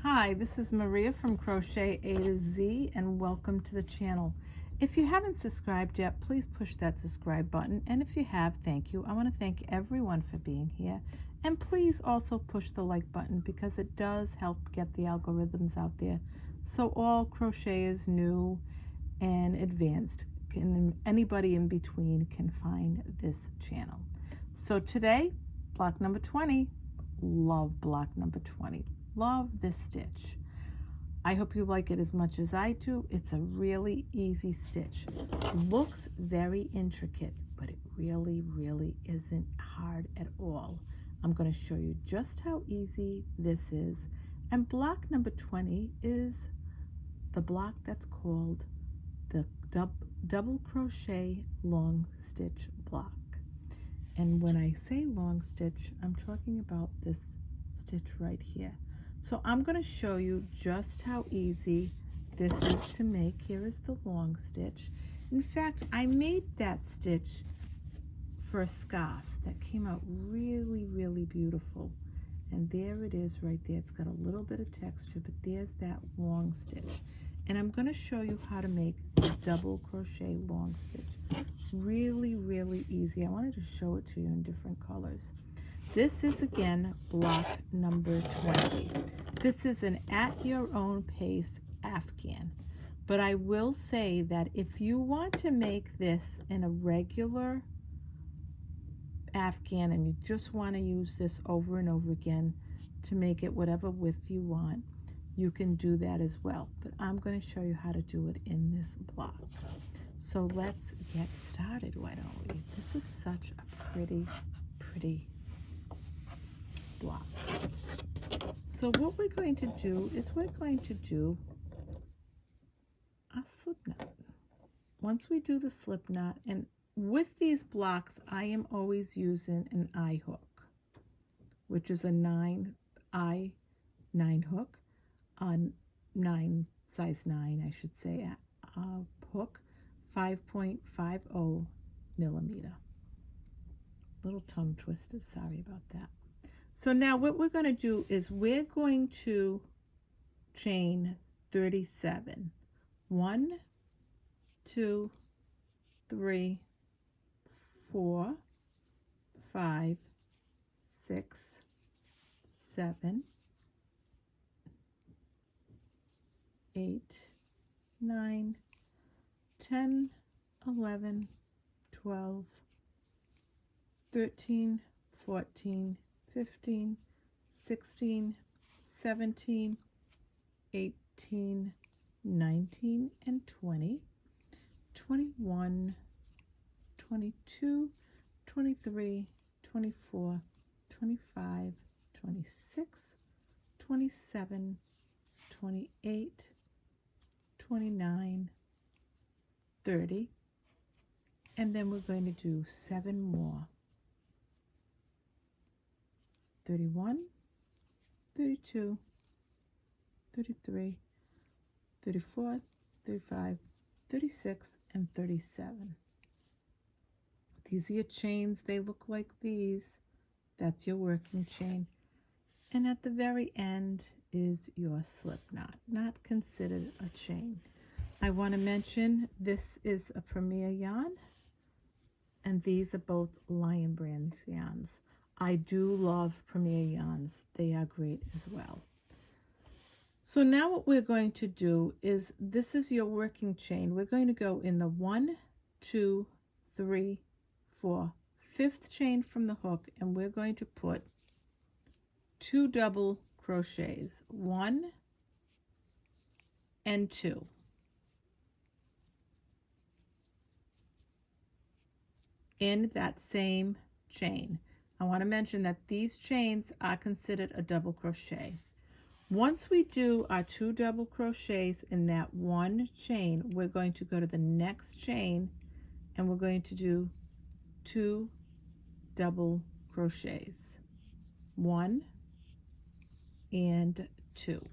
Hi, this is Maria from Crochet A to Z and welcome to the channel. If you haven't subscribed yet, please push that subscribe button, and if you have, thank you. I want to thank everyone for being here, and please also push the like button because it does help get the algorithms out there so all crocheters new and advanced anybody in between can find this channel. So today, block number 20. Love block number 20. Love this stitch. I hope you like it as much as I do. It's a really easy stitch. Looks very intricate, but it really isn't hard at all. I'm going to show you just how easy this is. And block number 20 is the block that's called the double crochet long stitch block. And when I say long stitch, I'm talking about this stitch right here. So I'm going to show you just how easy this is to make. Here is the long stitch. In fact, I made that stitch for a scarf that came out really beautiful. And there it is right there. It's got a little bit of texture, but there's that long stitch. And I'm going to show you how to make a double crochet long stitch. Really easy. I wanted to show it to you in different colors. This is again block number 20. This is an at your own pace Afghan. But I will say that if you want to make this in a regular Afghan and you just want to use this over and over again to make it whatever width you want, you can do that as well. But I'm going to show you how to do it in this block. So let's get started, why don't we? This is such a pretty block. So what we're going to do is we're going to do a slip knot. Once we do the slip knot, and with these blocks I am always using an eye hook, which is a 9 hook on size 9 I should say, hook 5.50 millimeter. Little tongue twister, sorry about that. So now what we're going to do is we're going to chain 37. 1, 2, 3, 4, 5, 6, 7, 8, 9, 10, 11, 12, 13, 14, 15, 16, 17, 18, 19, and 20, 21, 22, 23, 24, 25, 26, 27, 28, 29, 30, and then we're going to do 7 more. 31, 32, 33, 34, 35, 36, and 37. These are your chains. They look like these. That's your working chain. And at the very end is your slip knot, not considered a chain. I want to mention this is a Premier yarn, and these are both Lion Brand yarns. I do love Premier yarns. They are great as well. So now what we're going to do is, this is your working chain. We're going to go in the 1, 2, 3, 4, 5th chain from the hook, and we're going to put 2 double crochets, 1 and 2. In that same chain. I want to mention that these chains are considered a double crochet. Once we do our 2 double crochets in that one chain, we're going to go to the next chain and we're going to do 2 double crochets, 1 and 2.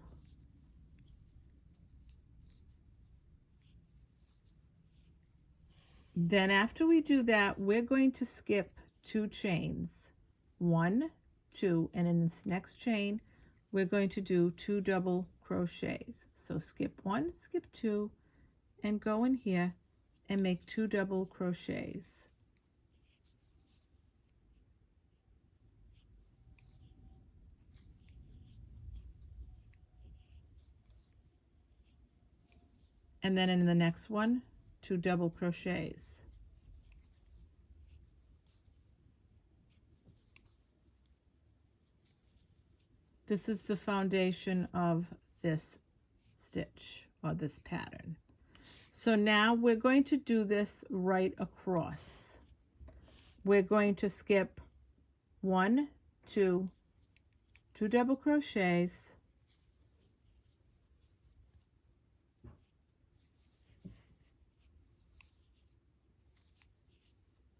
Then after we do that, we're going to skip 2 chains, 1, 2, and in this next chain we're going to do 2 double crochets. So skip 1, skip 2, and go in here and make 2 double crochets. And then in the next one, 2 double crochets. This is the foundation of this stitch or this pattern. So now we're going to do this right across. We're going to skip 1, 2, 2 double crochets,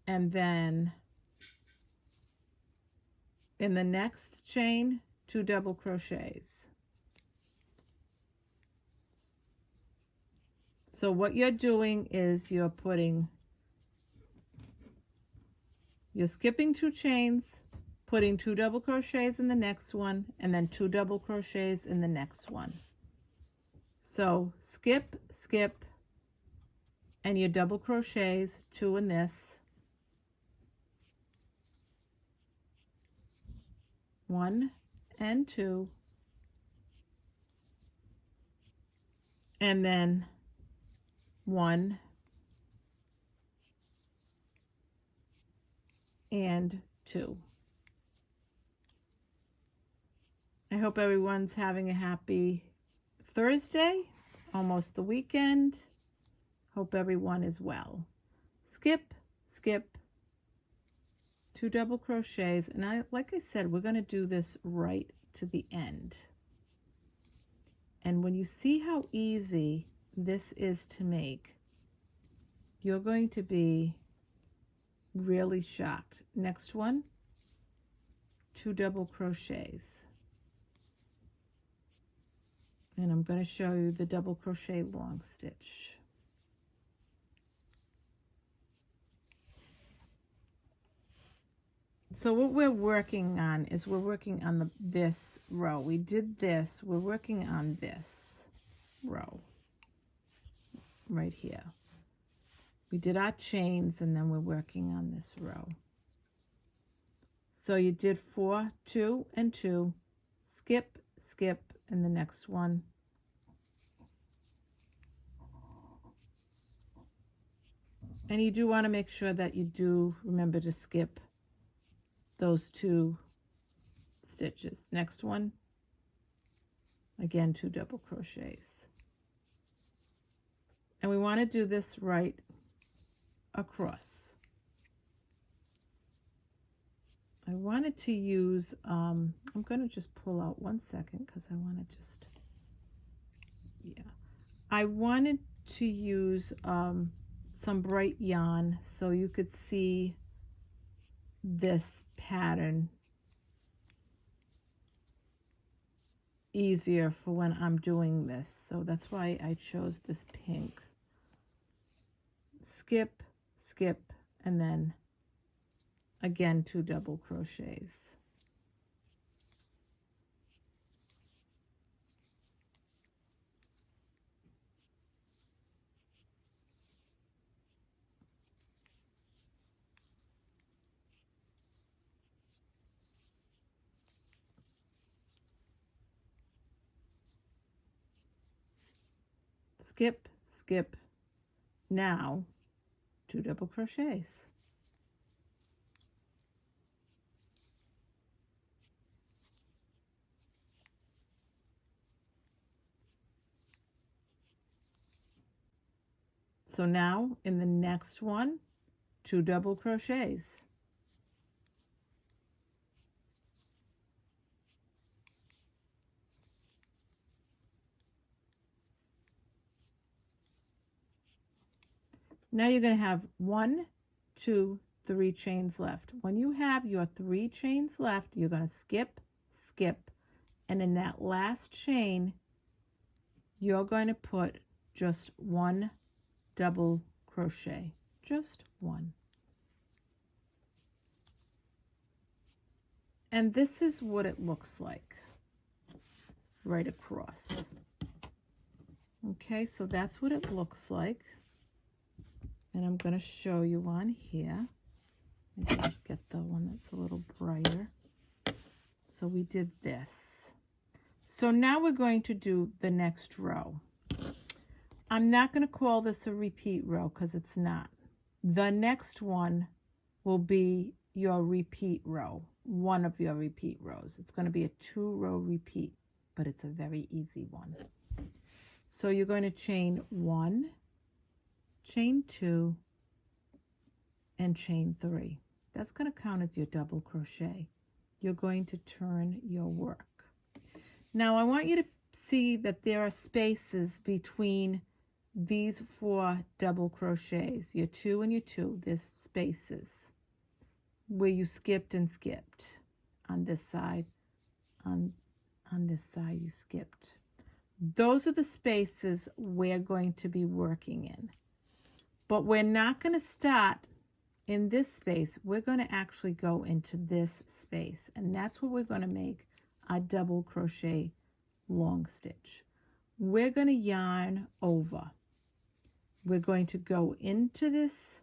and then in the next chain, 2 double crochets. So what you're doing is you're skipping 2 chains, putting 2 double crochets in the next one, and then 2 double crochets in the next one. So skip, skip, and your double crochets, 2 in this, 1 and 2, and then 1 and 2. I hope everyone's having a happy Thursday, almost the weekend. Hope everyone is well. Skip, skip, 2 double crochets, and like I said, we're going to do this right to the end. And when you see how easy this is to make, you're going to be really shocked. Next one, 2 double crochets. And I'm going to show you the double crochet long stitch. So what we're working on is we're working on this row. We did this, we're working on this row right here. We did our chains and then we're working on this row. So you did 4, 2, and 2, skip, skip in the next one. And you do want to make sure that you do remember to skip those 2 stitches. Next one, again, 2 double crochets. And we want to do this right across. I wanted to use, I'm going to just pull out 1 second because I want to just, I wanted to use some bright yarn so you could see this pattern easier for when I'm doing this. So that's why I chose this pink. Skip, skip, and then again 2 double crochets. Skip, skip, now 2 double crochets. So now in the next one, 2 double crochets. Now you're going to have 1, 2, 3 chains left. When you have your 3 chains left, you're going to skip, skip, and in that last chain, you're going to put just 1 double crochet, just 1. And this is what it looks like. right across. Okay, so that's what it looks like. And I'm going to show you on here. Maybe I'll get the one that's a little brighter. So we did this. So now we're going to do the next row. I'm not going to call this a repeat row because it's not. The next one will be your repeat row, one of your repeat rows. It's going to be a 2-row repeat, but it's a very easy one. So you're going to chain 1, chain 2, and chain 3. That's going to count as your double crochet. You're going to turn your work. Now I want you to see that there are spaces between these 4 double crochets, your 2 and your 2. There's spaces where you skipped and skipped. On this side, on this side you skipped. Those are the spaces we're going to be working in. But we're not going to start in this space. We're going to actually go into this space, and that's where we're going to make our double crochet long stitch. We're going to yarn over. We're going to go into this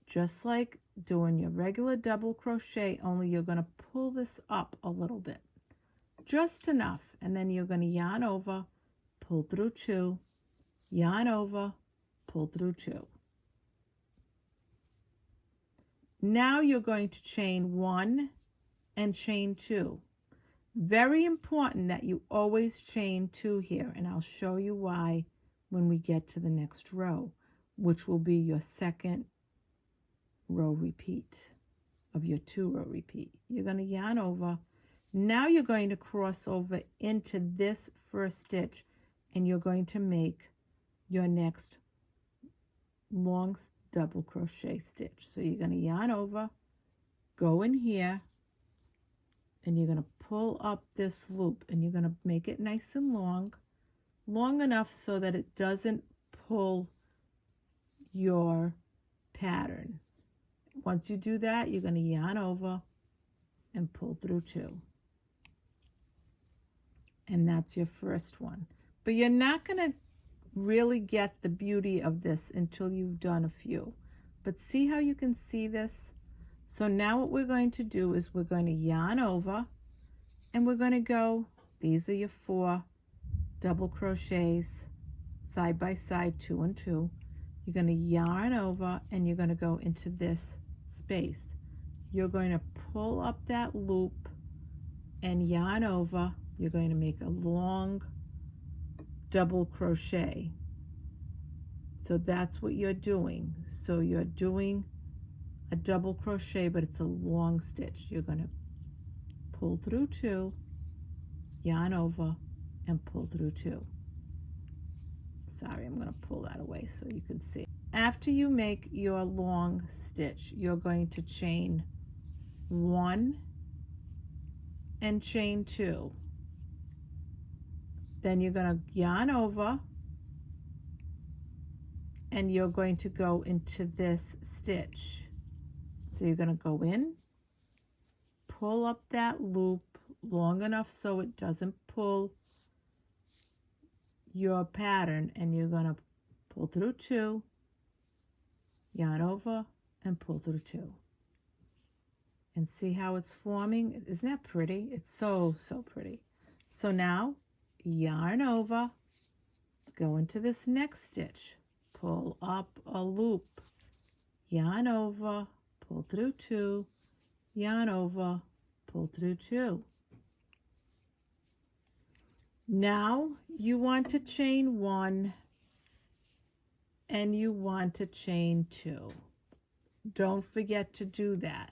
just like doing your regular double crochet, only you're going to pull this up a little bit, just enough, and then you're going to yarn over, pull through 2, yarn over, pull through 2. Now you're going to chain 1 and chain 2. Very important that you always chain 2 here, and I'll show you why when we get to the next row, which will be your second row repeat of your 2-row repeat. You're going to yarn over. Now you're going to cross over into this first stitch, and you're going to make your next long double crochet stitch. So you're going to yarn over, go in here, and you're going to pull up this loop, and you're going to make it nice and long enough so that it doesn't pull your pattern. Once you do that, you're going to yarn over and pull through 2. And that's your first one. But you're not going to really get the beauty of this until you've done a few. But see how you can see this? So now what we're going to do is we're going to yarn over, and we're going to go, these are your 4 double crochets side by side, 2 and 2. You're going to yarn over, and you're going to go into this space. You're going to pull up that loop and yarn over. You're going to make a long double crochet. So that's what you're doing. So you're doing a double crochet, but it's a long stitch. You're going to pull through 2, yarn over, and pull through 2. Sorry, I'm going to pull that away so you can see. After you make your long stitch, you're going to chain 1 and chain 2. Then you're going to yarn over, and you're going to go into this stitch. So you're going to go in, pull up that loop long enough so it doesn't pull your pattern, and you're going to pull through 2, yarn over, and pull through 2. And see how it's forming? Isn't that pretty? It's so pretty. So now yarn over, go into this next stitch, pull up a loop, yarn over, pull through 2, yarn over, pull through 2. Now you want to chain 1 and you want to chain 2. Don't forget to do that.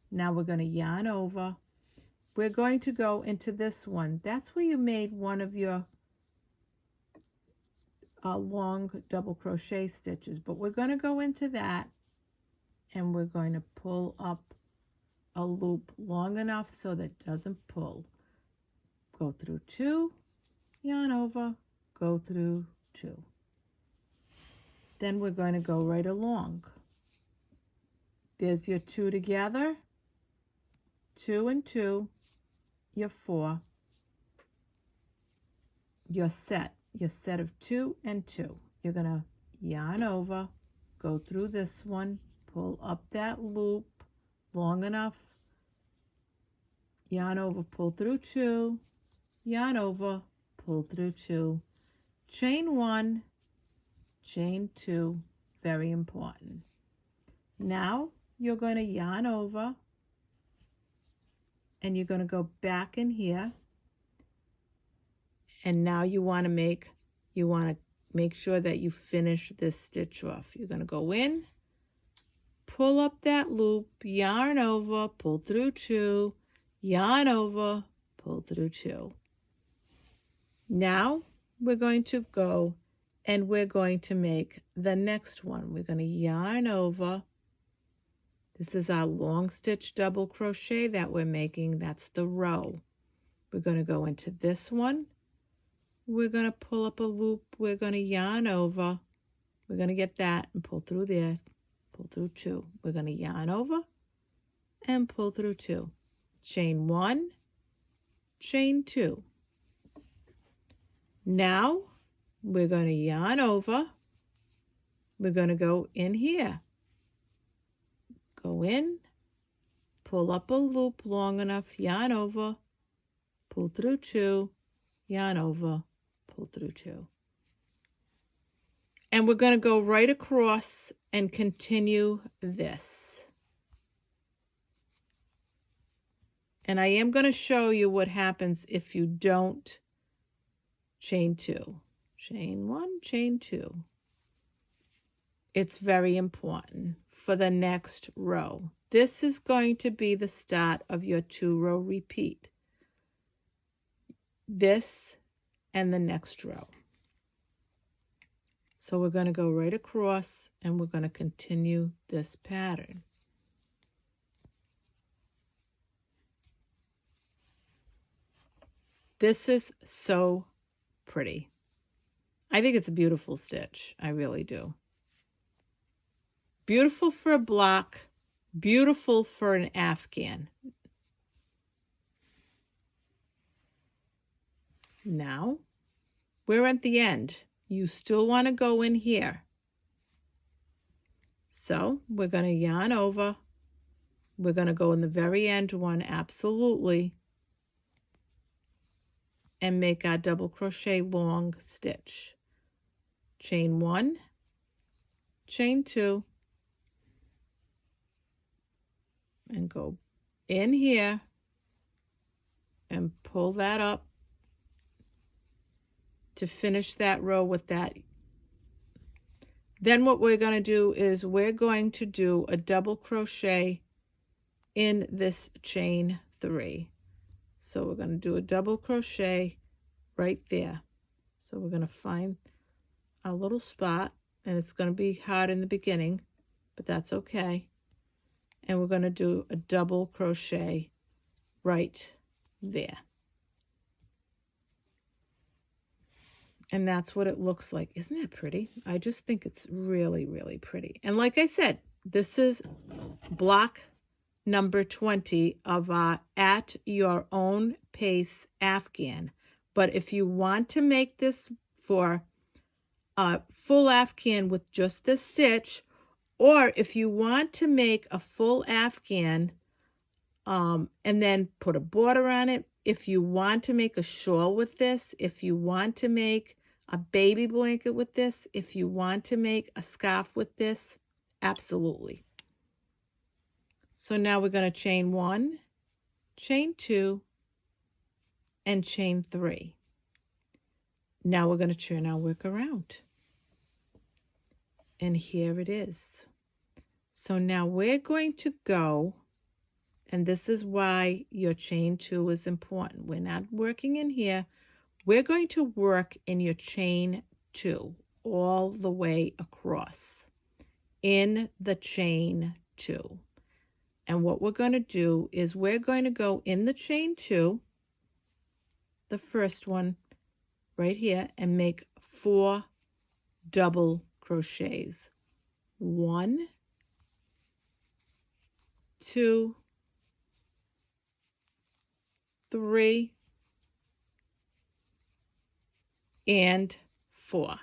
Now we're going to yarn over. We're going to go into this one. That's where you made one of your long double crochet stitches, but we're going to go into that, and we're going to pull up a loop long enough so that it doesn't pull. Go through 2, yarn over, go through 2. Then we're going to go right along. There's your 2 together, 2 and 2, your 4, your set of 2 and 2. You're going to yarn over, go through this one, pull up that loop long enough, yarn over, pull through 2, yarn over, pull through 2, chain 1, chain 2, very important. Now you're going to yarn over and you're going to go back in here, and now you want to make sure that you finish this stitch off. You're going to go in, pull up that loop, yarn over, pull through 2, yarn over, pull through 2. Now we're going to go and we're going to make the next one. We're going to yarn over. This is our long stitch double crochet that we're making. That's the row. We're going to go into this one. We're going to pull up a loop. We're going to yarn over. We're going to get that and pull through there. Pull through 2. We're going to yarn over and pull through 2. Chain 1, chain 2. Now we're going to yarn over. We're going to go in here. Go in, pull up a loop long enough, yarn over, pull through 2, yarn over, pull through 2. And we're going to go right across and continue this. And I am going to show you what happens if you don't chain 2. Chain 1, chain 2. It's very important for the next row. This is going to be the start of your 2-row repeat. This and the next row. So we're going to go right across and we're going to continue this pattern. This is so pretty. I think it's a beautiful stitch. I really do. Beautiful for a block, beautiful for an afghan. Now, we're at the end. You still want to go in here. So, we're going to yarn over. We're going to go in the very end one, absolutely, and make our double crochet long stitch. Chain 1, chain 2, and go in here and pull that up to finish that row with that. Then what we're going to do is we're going to do a double crochet in this chain 3. So we're going to do a double crochet right there. So we're going to find a little spot, and it's going to be hard in the beginning, but that's okay. And we're going to do a double crochet right there. And that's what it looks like. Isn't that pretty? I just think it's really, really pretty. And like I said, this is block number 20 of our At Your Own Pace Afghan. But if you want to make this for a full afghan with just this stitch, or if you want to make a full afghan and then put a border on it, if you want to make a shawl with this, if you want to make a baby blanket with this, if you want to make a scarf with this, absolutely. So now we're going to chain 1, chain 2, and chain 3. Now we're going to turn our work around. And here it is. So now we're going to go, and this is why your chain 2 is important. We're not working in here. We're going to work in your chain 2 all the way across in the chain 2. And what we're going to do is we're going to go in the chain 2, the first one right here, and make 4 double crochets. 1, 2, 3, and 4.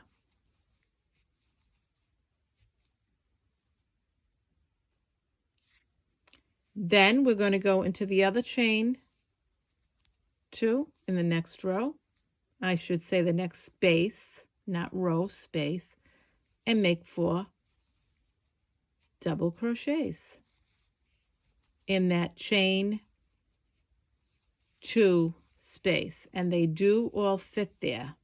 Then we're going to go into the other chain 2 in the next row. I should say the next space, not row, space, and make 4 double crochets in that chain 2 space, and they do all fit there.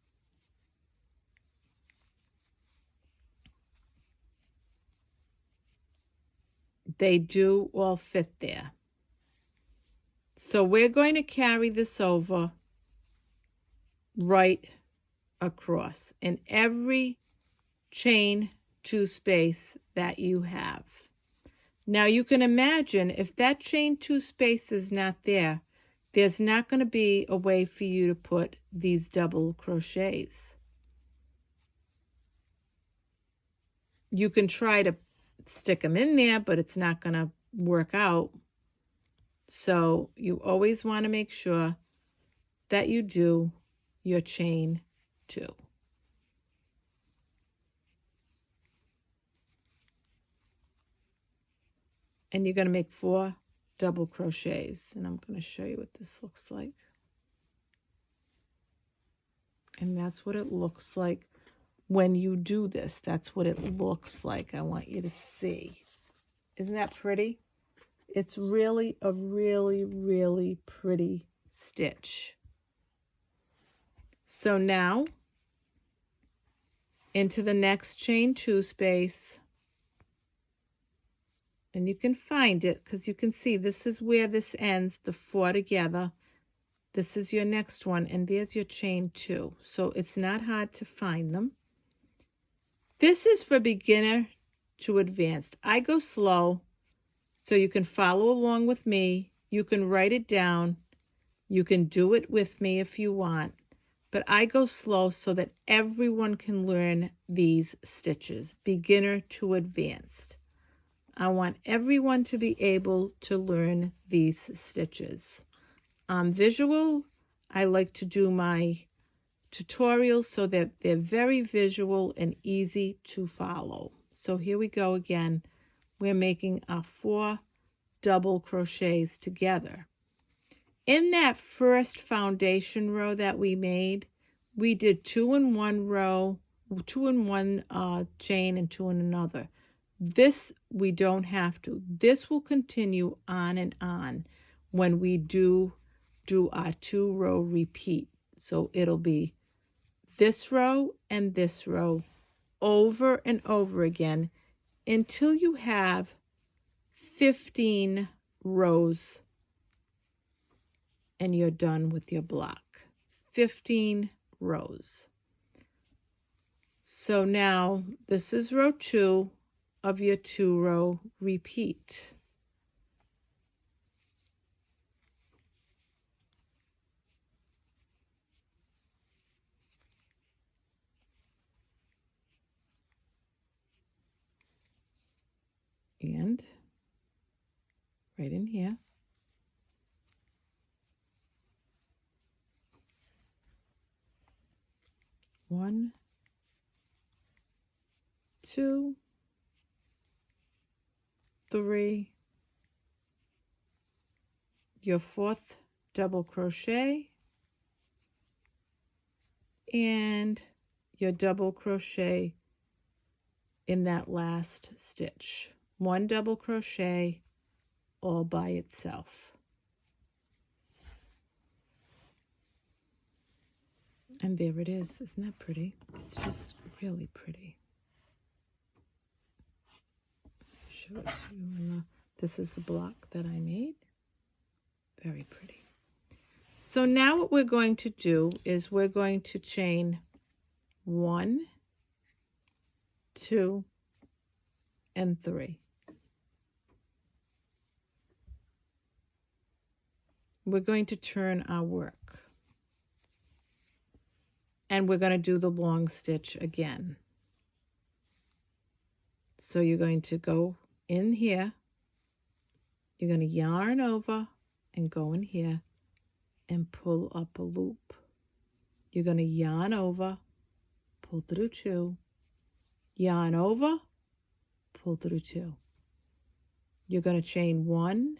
They do all fit there. So we're going to carry this over right across in every chain 2 space that you have. Now you can imagine if that chain 2 space is not there, there's not going to be a way for you to put these double crochets. You can try to stick them in there, but it's not going to work out. So you always want to make sure that you do your chain 2. And you're going to make 4 double crochets, and I'm going to show you what this looks like. And that's what it looks like when you do this. That's what it looks like. I want you to see. Isn't that pretty? It's really a really pretty stitch. So now into the next chain 2 space, and you can find it because you can see this is where this ends, the 4 together. This is your next one, and there's your chain 2. So it's not hard to find them. This is for beginner to advanced. I go slow so you can follow along with me. You can write it down. You can do it with me if you want. But I go slow so that everyone can learn these stitches, beginner to advanced. I want everyone to be able to learn these stitches. Visual, I like to do my tutorials so that they're very visual and easy to follow. So here we go again. We're making our 4 double crochets together. In that first foundation row that we made, we did 2 in one row, 2 in one chain and 2 in another. This we don't have to. This will continue on and on when we do our 2-row repeat. So it'll be this row and this row over and over again until you have 15 rows and you're done with your block. 15 rows. So now this is row 2 of your 2-row repeat. And right in here, one, 2, 3, your 4th double crochet, and your double crochet in that last stitch. 1 double crochet all by itself. And there it is. Isn't that pretty? It's just really pretty. Show it to you. This is the block that I made. Very pretty. So now what we're going to do is we're going to chain 1, 2, and 3. We're going to turn our work. And we're going to do the long stitch again. So you're going to go in here. You're going to yarn over and go in here and pull up a loop. You're going to yarn over pull through 2, yarn over, pull through 2. You're going to chain 1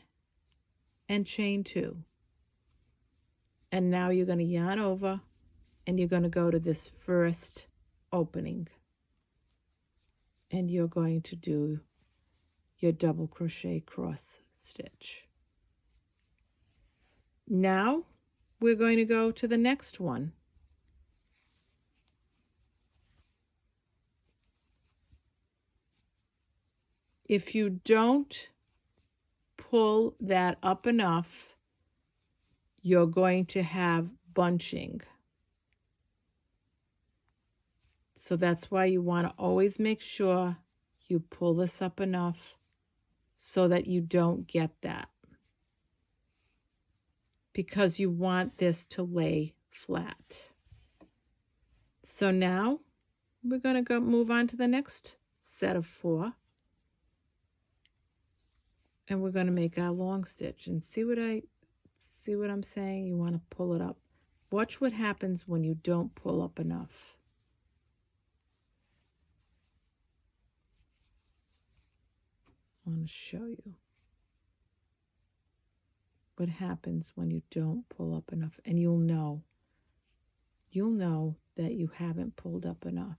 and chain 2. And now you're going to yarn over and you're going to go to this first opening. And you're going to do your double crochet cross stitch. Now we're going to go to the next one. If you don't pull that up enough, you're going to have bunching. So that's why you want to always make sure you pull this up enough so that you don't get that, because you want this to lay flat. So now we're going to move on to the next set of 4, and we're going to make our long stitch. And see what I'm saying? You want to pull it up. Watch what happens when you don't pull up enough. I want to show you what happens when you don't pull up enough, and you'll know that you haven't pulled up enough.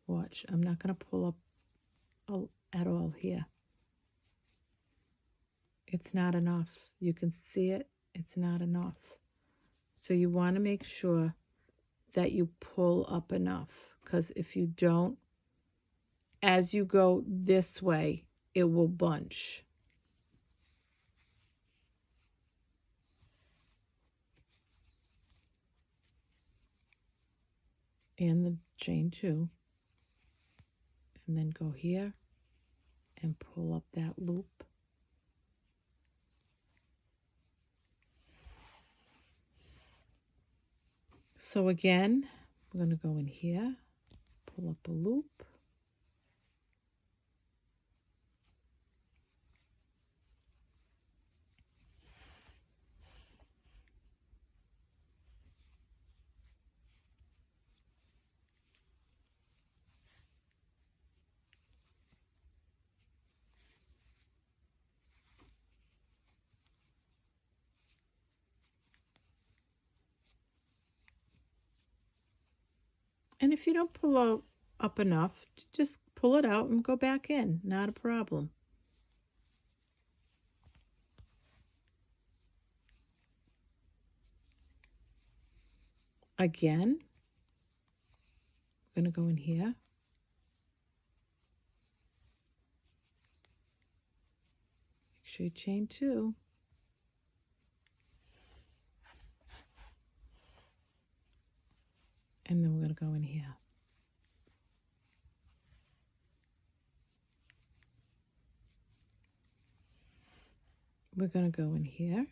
Watch, I'm not going to pull up at all here. It's not enough. You can see it. It's not enough. So you want to make sure that you pull up enough, because if you don't, as you go this way, it will bunch. And the chain 2, and then go here and pull up that loop. So again, we're going to go in here, pull up a loop, and if you don't pull up enough, just pull it out and go back in. Not a problem. Again, we're going to go in here. Make sure you chain 2. And then we're going to go in here. We're going to go in here.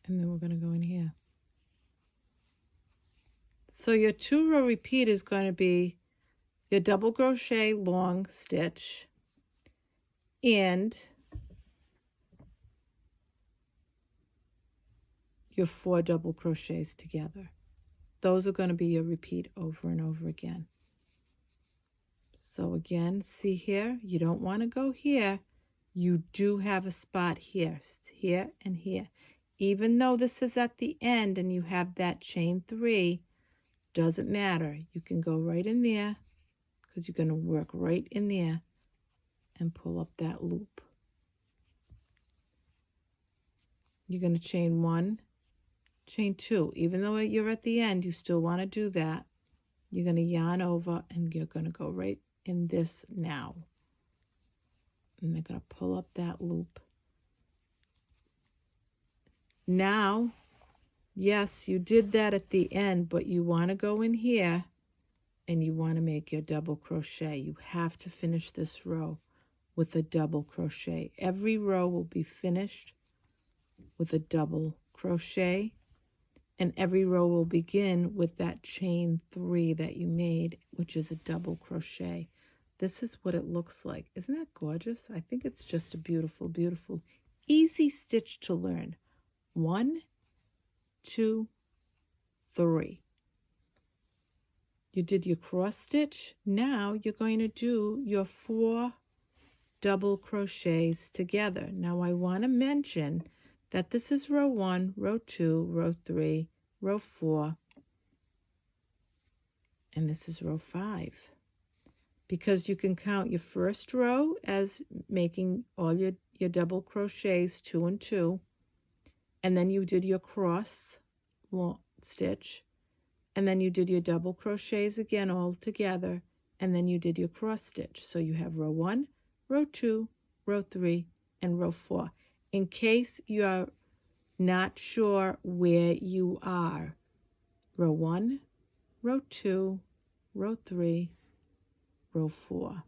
And then we're going to go in here. So your 2-row repeat is going to be your double crochet long stitch and your 4 double crochets together. Those are going to be your repeat over and over again. So again, see here, you don't want to go here. You do have a spot here, here and here. Even though this is at the end and you have that chain 3, doesn't matter. You can go right in there, because you're going to work right in there and pull up that loop. You're going to chain 1, chain 2. Even though you're at the end, you still want to do that. You're going to yarn over and you're going to go right in this now. And they're going to pull up that loop. Now, yes, you did that at the end, but you want to go in here and you want to make your double crochet. You have to finish this row with a double crochet. Every row will be finished with a double crochet, and every row will begin with that chain 3 that you made, which is a double crochet. this is what it looks like. Isn't that gorgeous? I think it's just a beautiful, beautiful, easy stitch to learn. 1, 2, 3. You did your cross stitch. Now you're going to do your 4 double crochets together. Now I want to mention that this is row 1, row 2, row 3, row 4, and this is row 5. Because you can count your first row as making all your double crochets 2 and 2, and then you did your cross stitch, and then you did your double crochets again all together, and then you did your cross stitch. So you have row 1, row 2, row 3, and row 4. In case you're not sure where you are, row 1, row 2, row 3, row 4.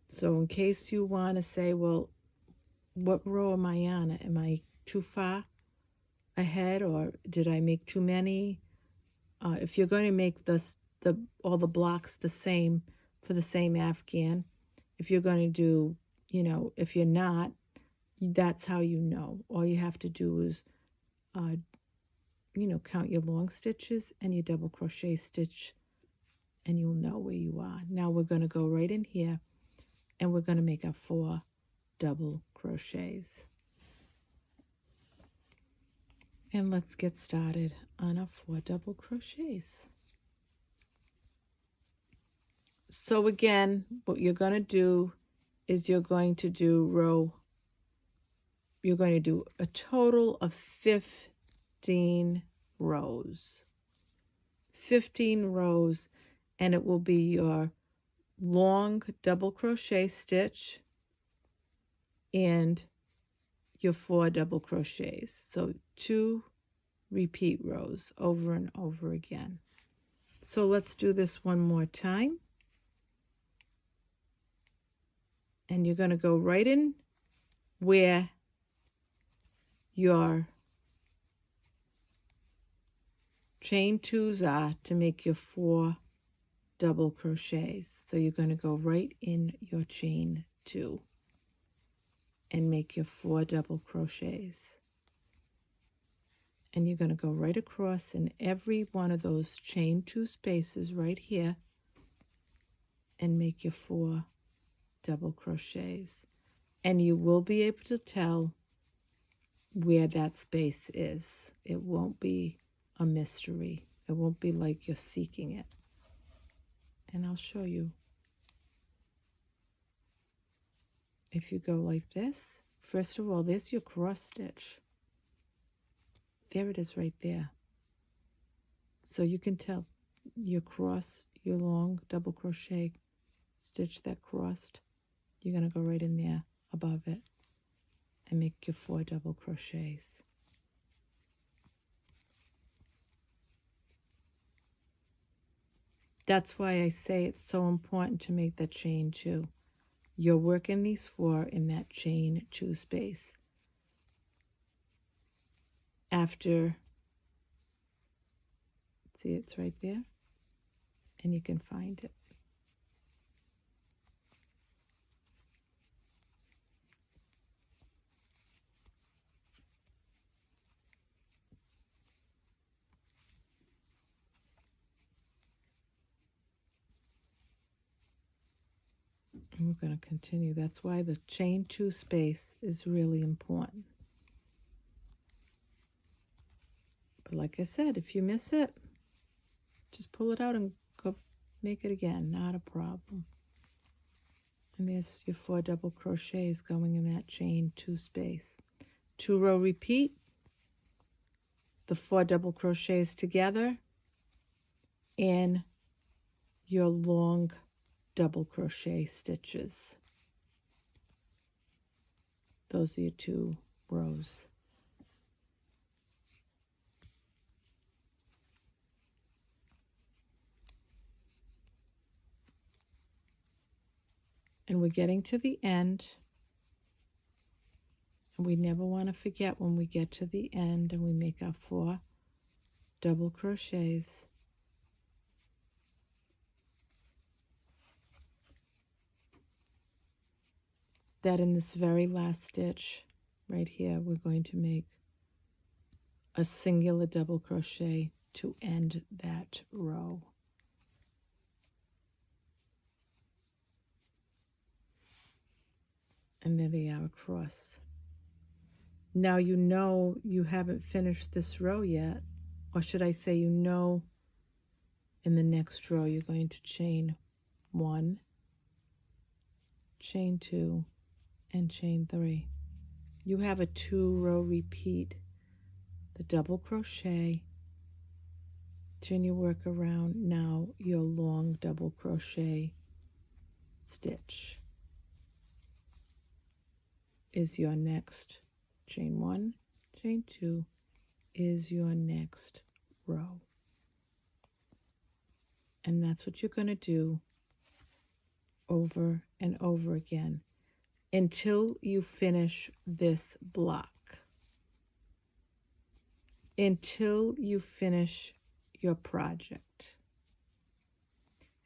So in case you want to say, well, what row am I on? Am I too far ahead, or did I make too many? If you're going to make all the blocks the same for the same afghan, if you're going to do, if you're not, that's how you know. All you have to do is, count your long stitches and your double crochet stitch, and you'll know where you are. Now we're going to go right in here, and we're going to make our 4 double crochets. And let's get started on our 4 double crochets. So again, what you're going to do is you're going to do a total of 15 rows. 15 rows, and it will be your long double crochet stitch and your 4 double crochets. So 2 repeat rows over and over again. So let's do this one more time. And you're going to go right in where your chain 2s are to make your 4 double crochets. So you're going to go right in your chain 2 and make your 4 double crochets. And you're going to go right across in every one of those chain 2 spaces right here and make your 4 double crochets. And you will be able to tell where that space is. It won't be a mystery. It won't be like you're seeking it. And I'll show you. If you go like this, first of all, there's your cross stitch. There it is right there. So you can tell your long double crochet stitch that crossed. You're going to go right in there above it and make your 4 double crochets. That's why I say it's so important to make that chain 2. You're working these 4 in that chain 2 space. After, see, it's right there, and you can find it. And we're going to continue. That's why the chain 2 space is really important. But like I said, if you miss it, just pull it out and go make it again. Not a problem. And there's your 4 double crochets going in that chain 2 space. 2 row repeat, the 4 double crochets together, and your long double crochet stitches. Those are your 2 rows. And we're getting to the end. And we never want to forget when we get to the end and we make our 4 double crochets. that in this very last stitch right here, we're going to make a singular double crochet to end that row. And there they are across. Now you know you haven't finished this row yet, or should I say you know in the next row you're going to chain 1, chain 2, and chain 3. You have a 2-row repeat, the double crochet, turn your work around, now your long double crochet stitch is your next chain 1, chain 2 is your next row. And that's what you're going to do over and over again until you finish this block, until you finish your project.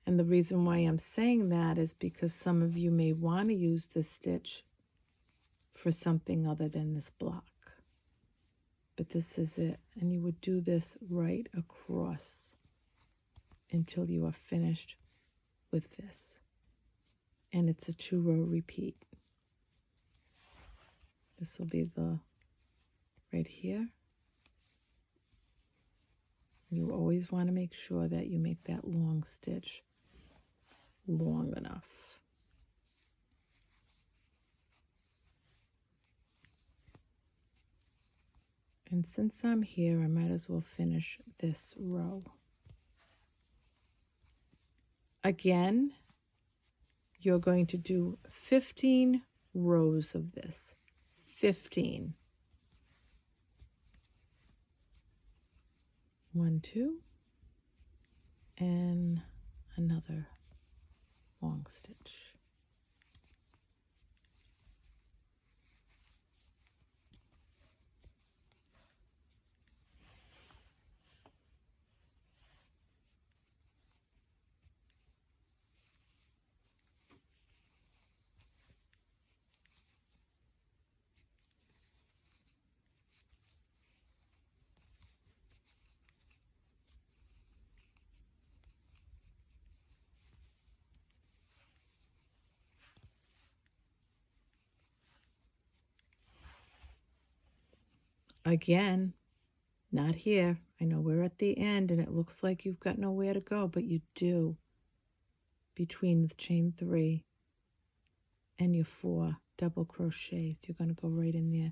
And the reason why I'm saying that is because some of you may want to use this stitch for something other than this block. But this is it. And you would do this right across until you are finished with this. And it's a 2-row repeat. This will be the right here. You always want to make sure that you make that long stitch long enough. And since I'm here, I might as well finish this row. Again, you're going to do 15 rows of this. 15. 1, 2, and another long stitch. Again, not here. I know we're at the end and it looks like you've got nowhere to go, but you do. Between the chain 3 and your 4 double crochets, you're going to go right in there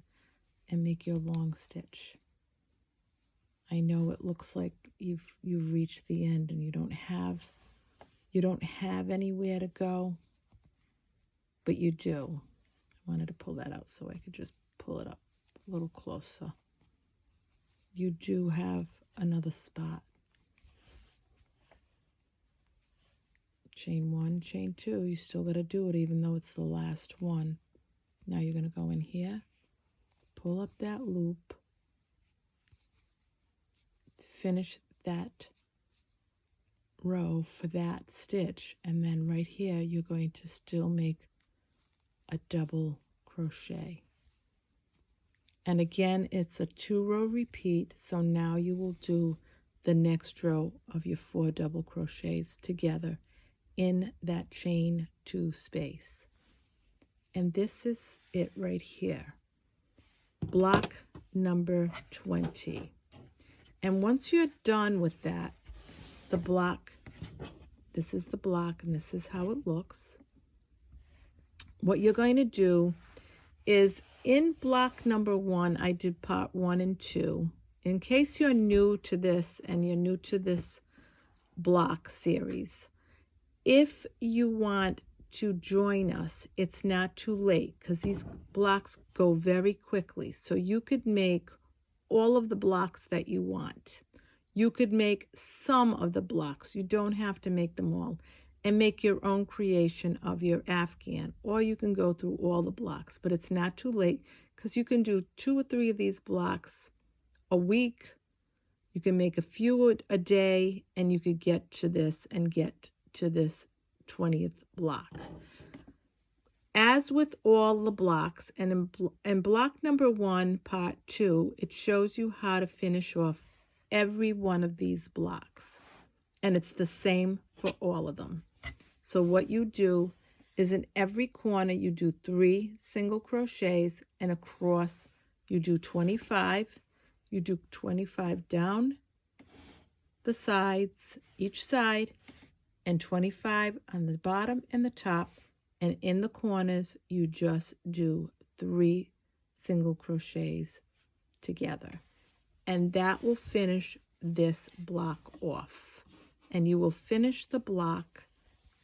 and make your long stitch. I know it looks like you've reached the end and you don't have anywhere to go, but you do. I wanted to pull that out so I could just pull it up a little closer. You do have another spot. Chain 1, chain 2, you still got to do it even though it's the last one. Now you're going to go in here, pull up that loop, finish that row for that stitch, and then right here you're going to still make a double crochet. And again, it's a 2-row repeat, so now you will do the next row of your 4 double crochets together in that chain 2 space. And this is it right here, block number 20. And once you're done with that, the block, this is the block and this is how it looks. What you're going to do is in block number 1, I did part 1 and 2. In case you're new to this and you're new to this block series, if you want to join us, it's not too late because these blocks go very quickly. So you could make all of the blocks that you want. You could make some of the blocks. You don't have to make them all. And make your own creation of your Afghan, or you can go through all the blocks, but it's not too late because you can do 2 or 3 of these blocks a week. You can make a few a day, and you could get to this and get to this 20th block. As with all the blocks, and in block number 1, part 2, it shows you how to finish off every one of these blocks. And it's the same for all of them. So what you do is in every corner you do 3 single crochets, and across you do 25. You do 25 down the sides, each side, and 25 on the bottom and the top. And in the corners, you just do 3 single crochets together. And that will finish this block off. And you will finish the block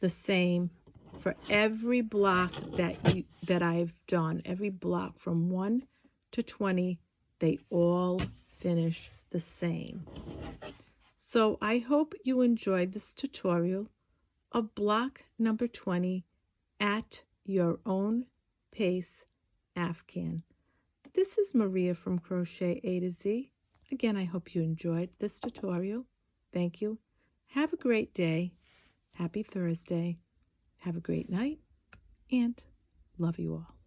the same for every block that I've done. Every block from 1 to 20, they all finish the same. So I hope you enjoyed this tutorial of block number 20 at your own pace Afghan. This is Maria from Crochet A to Z. Again, I hope you enjoyed this tutorial. Thank you. Have a great day. Happy Thursday. Have a great night, and love you all.